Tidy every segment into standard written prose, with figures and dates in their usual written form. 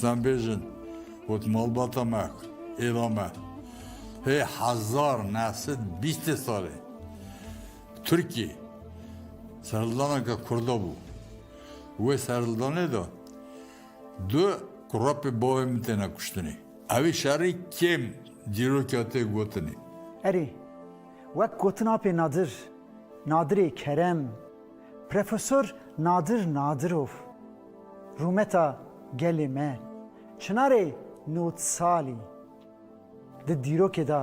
Sen bejin, ot malbata mek, ilame. Hey 1920 sali. Türkiye, Serildana ka kurda bu. Ve Serildana da, dö kurapi bavim tena kuştuni. Avi şari kim cirokate gotini. اری وک گوتنا پی نادر کرم پروفسور نادروف رومتا گلیمه چناره نوت سالی ده دیرو که دا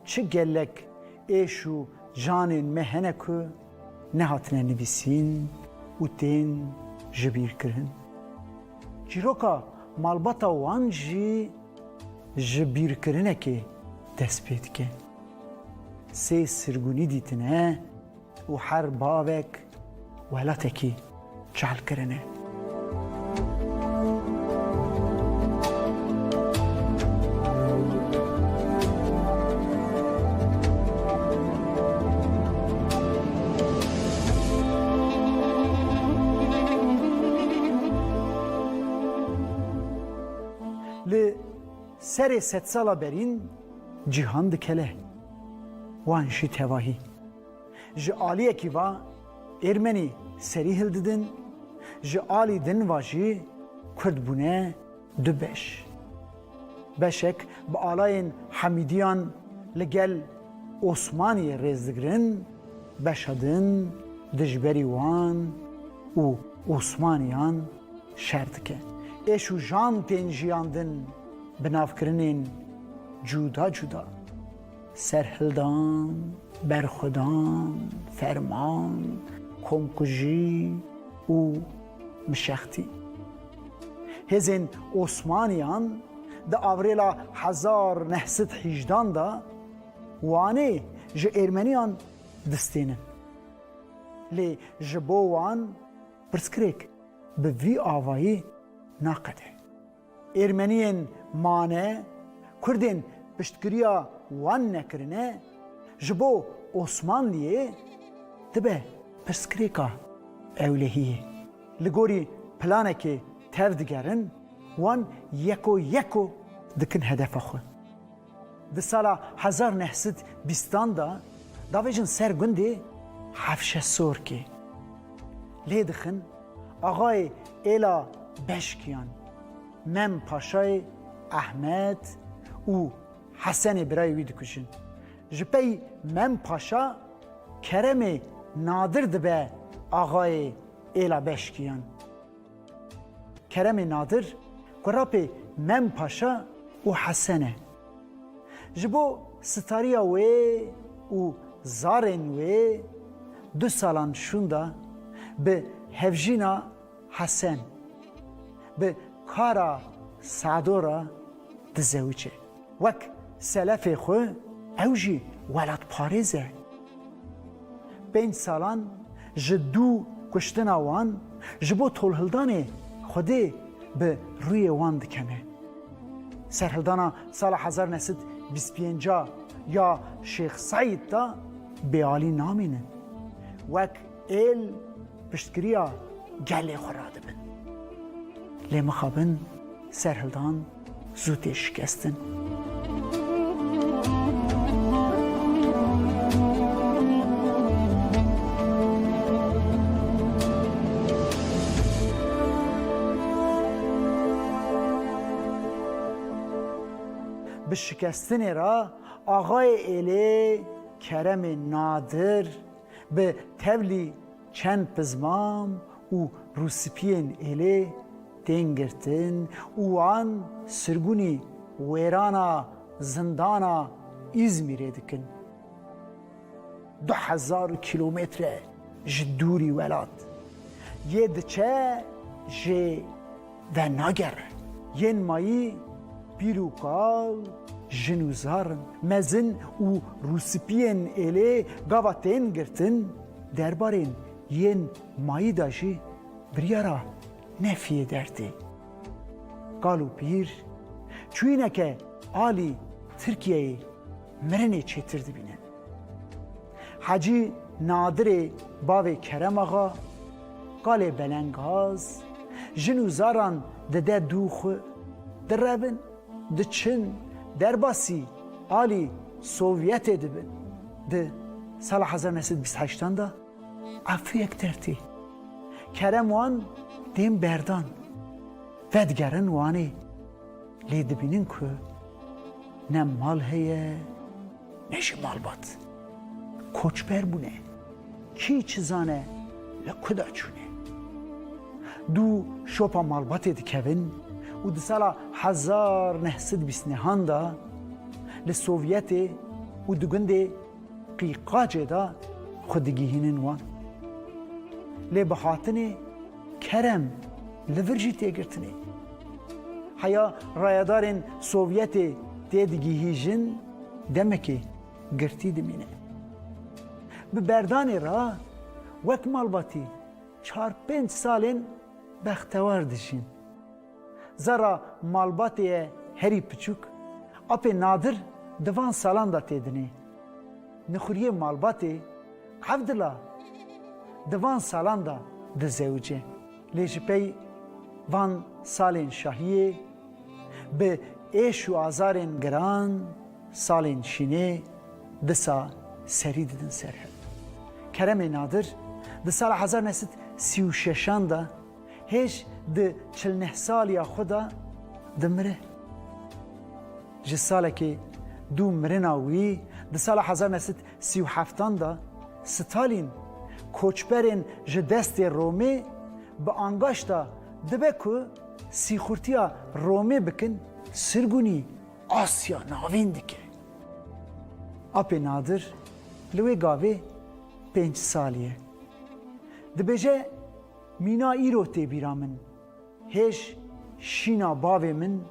چه گلک ایشو جانین مهنکو نهاتنه نویسین و تین جبیر کرن جیروکا مالباتا وانجی جبیر کرنه که دست پید که سه سرگونی دیتنه و هر باوک ولاتکی جعل کرنه لی سر ست سالا برین جیهان دکله وان شی تواهی جی آلیه کی وا ارمنی سری هلددن جی آلی دن واجی کرد بونه دو بشک با آلاین حمیدیان لگل عثمانی رزدگرن بشدن دجبری وان و عثمانیان شرط که ایشو جان تنجیاندن بنافکرنین جدا جدا سرهلدان، برخدان، فرمان، کمکجی و مشختی هزین عثمانیان دا آوریلا 1918 دا وانه جه ارمنیان دستینن لی جبو وان پرسکریک به وی آوایی ناقده ارمنیان مانه کردین پشتگیریا وان نکرنه جبو عثمانلیه دبه پرسکریکا اولهیه لگوری پلانه که تر دگرن وان یکو دکن هدف خود ده سالا 1920 دا داویجن سر گنده حفشه سور که لی دخن آقای ایلا بشکیان مم پاشای احمد و حسن برای وی دکشن جپی مم پاشا کرم نادر دبه آقای ایلا بشکیان کرم نادر قرابه مم پاشا و حسنه جبو ستاریا وی و زارن وی 2 سالان شوندا به هفجینا حسن به کارا سعدورا دزویچه وک سلف خو اوجی ولد پارزه 5 سالان جدو کشتنا وان جبو تولهلدان خوده به روی وان دکنه سرهلدانا سال 1925 یا شیخ سعید دا بیالی نامینه وک ایل پشتگریا گله خوراده بن لی مخابن سرهلدان زود شکستن به شکستن را آقای ایله کرم نادر به تولی چند پزمام و روسپین ایله دنگرتن و آن سرگونی ویرانا زندانا İzmir'e dikin 2000 kilometre جدوری ولاد یه دچه جه و نگر ین مایی بیروکال جنوزارن مزن و روسپین اله گاواتین گرتن دربارین ین مایی داشی بریارا نفیه درده قالو بیر چوینه که آلی ترکیه مرنه چیترده بینن حاجی نادر باوی کرم آقا قال بلنگاز جنوزاران دده دوخ دربن دچن درباسی آلی سوویت دبن ده سال 1928 دا عفو یک ترتی کرم وان دیم بردان و دیگرن وانی لی دبینن که نه مال هیه نش مال بات کوچبر بونه کی چیزانه لکدا چونه دو شوپا مال بات دکوین و ده سال 1929 دا لسوویت و دگنده قیقاجه دا خودگیهینن وان لی بخاطنه کرم لورجی تیگرتنه حیا رایدارن سوویت تیدگیهیجن دمکی گرتی دمینه به بردانی را وک مالباتی 4-5 سالین بختوار دشین زرا مالباتی هری پچوک اپی نادر دوان سالان دا تیدنه نخوریه مالباتی عبدالله دوان سالان دا دزوجه لیش پی وان سالین شاهیه به ایش و آزارین گران سالین شینه دسا سری دیدن سره کرم نادر ده سال 1936 دا هیچ ده 49 سالیا خدا دمره جه ساله که دو مرناوی ده سال 1937 دا ستالین کوچبرین جه دست رومی به آنگاش دا دبه که سیخورتیا رومی بکن سرگونی آسیا ناوین دکه اپی نادر لوی گاوه 5 سالیه دبجه مینا ایرو تی بیرامن هیچ شینا باوی من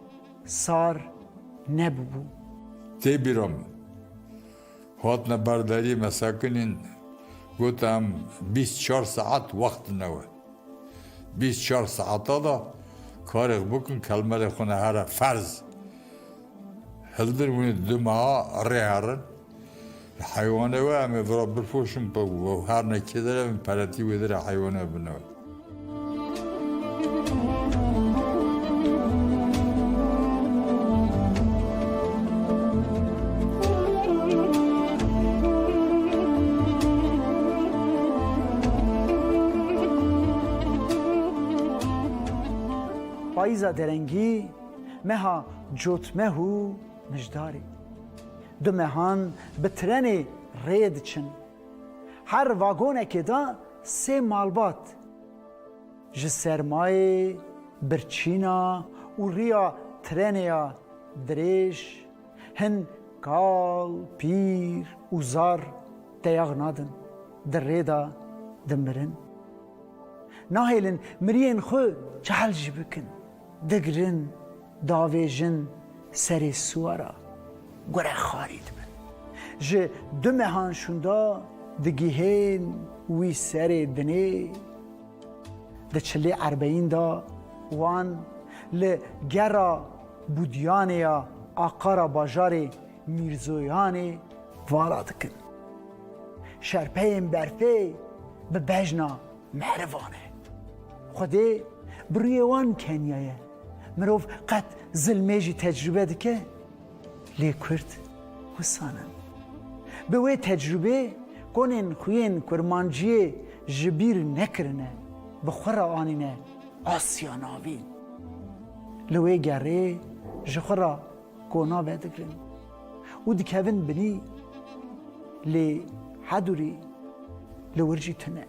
سار نببو تی بیرام هات نبرداری مساکنین گوتم 24 ساعت وقت نوه 24 ساعتا دا کارق بکن کلمه خونه هر فرض هلدر ونی دو ماه ریهرن حیوانه و همه برا برفوشم و هر نکی داره پرتی و داره حیوانه بنوه پاییزا درنگی مها جوتمه و مجداری دو مهان به ترن رید چن هر واگونه که دا 3 مالبات جه سرمایه برچینا و ریا ترنیا دریش هن کال پیر و زار دیاغ نادن در ریدا دمرن ناهیلن مرین خو جهل جی بکن دگرن داویجن سری سوارا گره خارید من جه دو مهان شوندا دگیهن وی سری دنه ده 40-40 دا وان لگرا بودیانیا آقارا باجار میرزویانی والا دکن شرپه برفه به بجنا مهروانه خوده بروی وان کنیایه مروف قد ظلمه تجربه دکه لی کرد وسانن به وی تجربه کنن خوین کرمانجیه جبیر نکرنه بخورا آنینه آسیا ناوین لوی گره جخورا کونا بدگرن و دکوین بنی لی حدوری لورجی تنه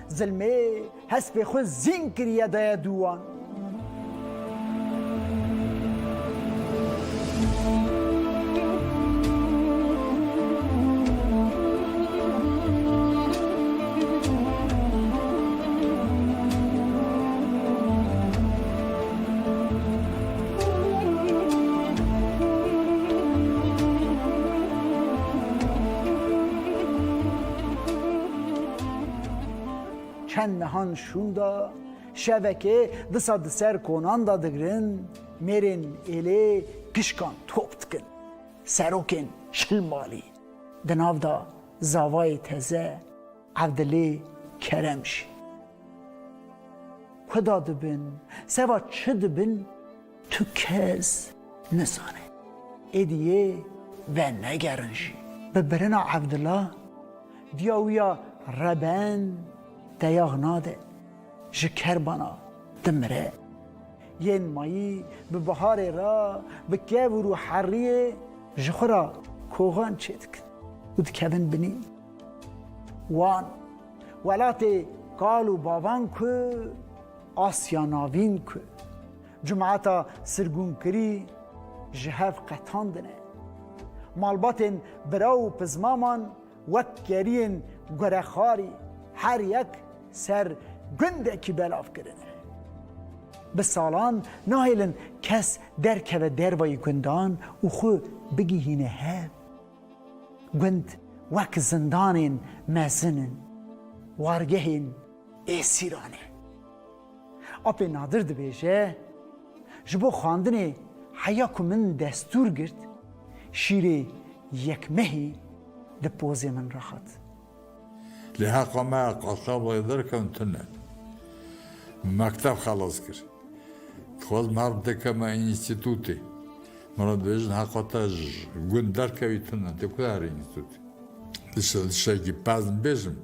ظلمه حسب خود زین کریه دای دوان چند مهان شوندا شبکه دسا سر کنان دا دگرن میرن ایلی کشکان توپ دکن سروکن شلمالی دناو دا زاوای تزه عبدلی کرمشی کدا دبن سوا چه دبن تو کس نزانه ادیه و نگرنجی ببرنا عبدالله دیاویا ربن دیاغ ناده جکر بنا دمره ین مایی به بهار را به کیو رو حریه جخورا کوغان چیدک و دکبن بنی وان ولاتی قالو بابان که آسیاناوین که جمعتا سرگون کری جهف قطاندنه مالباتین براو پزمامان وک گرین گرخاری هر یک سر گنده کی بلاف کرنه به سالان ناهیلن کس درکه و دروای گندان و خو بگی هینه هف گند وک زندانین مزنن وارگهین ایسیرانه اپی نادر دبیجه جبو خواندن حیاکو من دستور گرد شیره یک مهی ده پوزی من راحت لحق ما قصاب يقدر كم تنه مكتب خلاص كر خلاص مرد كما انستيتوتي مرد بيجن حقتاج گندر كوي تنه تكوار انستيتوتي الشيء كي بازن بيجم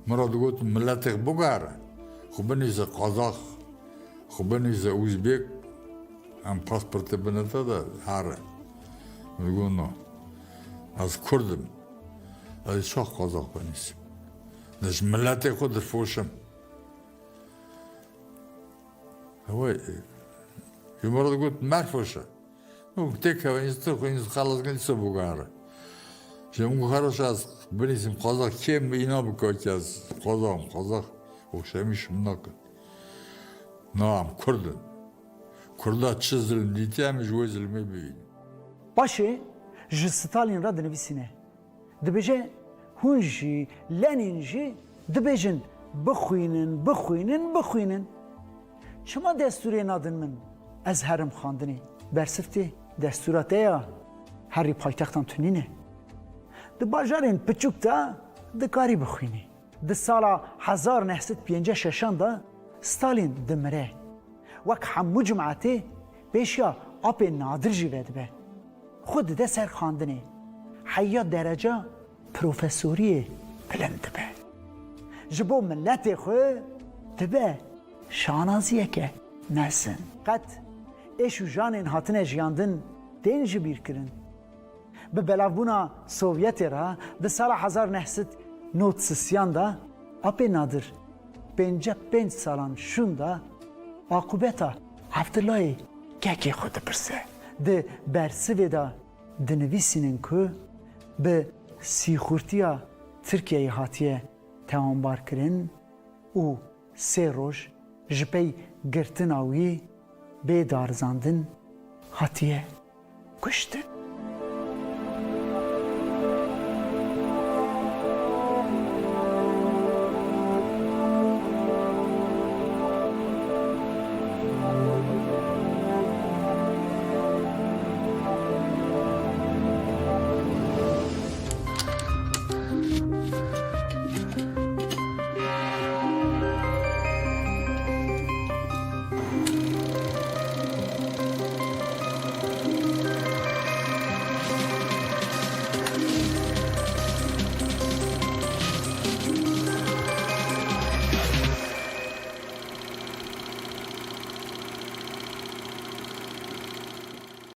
مرد قلت ملتك بوغارة خبني زي قزاق خبني زي اوزبيك ام باسبورت بنتا دا هاره يقول نو از كردم از شاق قزاق بنيسم نش ملتي خود فوشم هو يمرض قلت ما فوشة وقتك إنس خلاص قلت سبوغارة شمو خرش از بنيسم قزاق كم إنا بكوك از قزاق وشميش مناك نعم كردن كردها تشزل ديتام جوز المبين باشه جي ستالين را دنویسینه دبیجه هونجی لنینجی دبیجن بخوینن شما دستوری نادن من از هرم خواندنی برسفتی دستورات یا هری پایتختان تونینه ده باجارین پچوک تا ده کاری بخوینی ده سالا 1956 دا ستالین دمره وک همو جمعاتی بیشیا آپ نادر جیوید به خود ده سر خواندنی حیا درجه پروفسوری بلند به جبو ملت خو تبه شانازیه که نسن قد ایشو جانین هاتنه جیاندن دین جبیر کرن به بلاوبونا سوویت را ده سال 1990 دا اپی نادر 55 سالان شون دا عاقبتا عبدالله گکی خود برسه ده برسوی دا دنویسینن که به سیخورتیا ترکیه هاتیه تمامبار کرن و 3 روز جپی گرتناوی به دارزاندن هاتیه کشتن